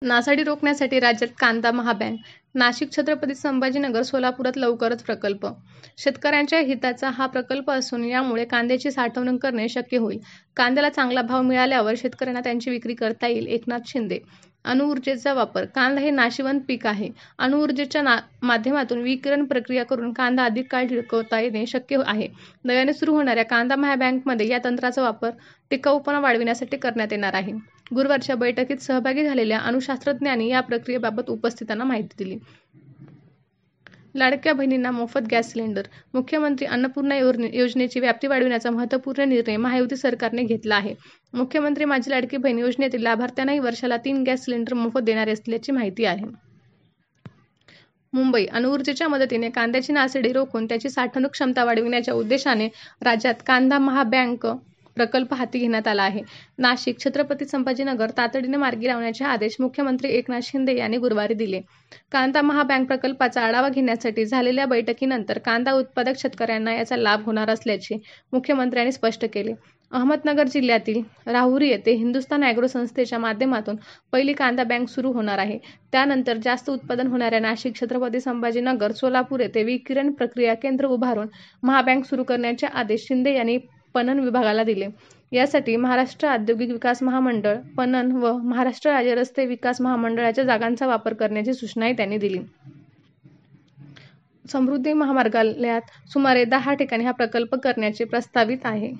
नासाडी रोखण्यासाठी राज्यात कांदा महाबँक. नाशिक, छत्रपती संभाजीनगर, सोलापुरात लवकरच प्रकल्प. शेतकऱ्यांच्या हिताचा हा प्रकल्प असून यामुळे कांद्याची साठवणूक करणे शक्य होईल. कांद्याला चांगला भाव मिळाल्यावर शेतकऱ्यांना त्यांची विक्री करता येईल. एकनाथ शिंदे. अणुऊर्जेचा वापर. कांदा हे नाशिवंत पीक आहे. अणुऊर्जेच्या माध्यमातून विकिरण प्रक्रिया करून कांदा अधिक काळ टिकवता येणे शक्य आहे. नव्याने सुरू होणाऱ्या कांदा महाबँकमध्ये या तंत्राचा वापर टिकाऊपणा वाढविण्यासाठी करण्यात येणार आहे. गुरुवारच्या बैठकीत सहभागी झालेल्या अणुशास्त्रज्ञांनी या प्रक्रियेबाबत उपस्थितांना माहिती दिली. लाडक्या बहिणींना मोफत गॅस सिलेंडर. मुख्यमंत्री अन्नपूर्णा योजनेची व्याप्ती वाढविण्याचा महत्त्वपूर्ण निर्णय महायुती सरकारने घेतला आहे. मुख्यमंत्री माझी लाडकी बहीण योजनेतील लाभार्थ्यांनाही वर्षाला 3 गॅस सिलेंडर मोफत देणार असल्याची माहिती आहे. मुंबई. अणुऊर्जेच्या मदतीने कांद्याची नासाडी रोखून त्याची साठवणूक क्षमता वाढविण्याच्या उद्देशाने राज्यात कांदा महाबँक प्रकल्प हाती घेण्यात आला आहे. नाशिक, छत्रपती संभाजीनगर तातडीने मार्गी लावण्याचे आदेश मुख्यमंत्री एकनाथ शिंदे यांनी गुरुवारी दिले. कांदा महाबँक प्रकल्पाचा आढावा घेण्यासाठी झालेल्या बैठकीनंतर कांदा उत्पादक शेतकऱ्यांना याचा लाभ होणार असल्याचे मुख्यमंत्र्यांनी स्पष्ट केले. अहमदनगर जिल्ह्यातील राहुरी येथे हिंदुस्थान ॲग्रो संस्थेच्या माध्यमातून पहिली कांदा बँक सुरू होणार आहे. त्यानंतर जास्त उत्पादन होणाऱ्या नाशिक, छत्रपती संभाजीनगर, सोलापूर येथे विकिरण प्रक्रिया केंद्र उभारून महाबँक सुरू करण्याचे आदेश शिंदे यांनी पणन विभागाला दिले. यासाठी महाराष्ट्र औद्योगिक विकास महामंडळ, पणन व महाराष्ट्र राज्य रस्ते विकास महामंडळाच्या जागांचा वापर करण्याची सूचनाही त्यांनी दिली. समृद्धी महामार्गालयात सुमारे 10 ठिकाणी हा प्रकल्प करण्याचे प्रस्तावित आहे.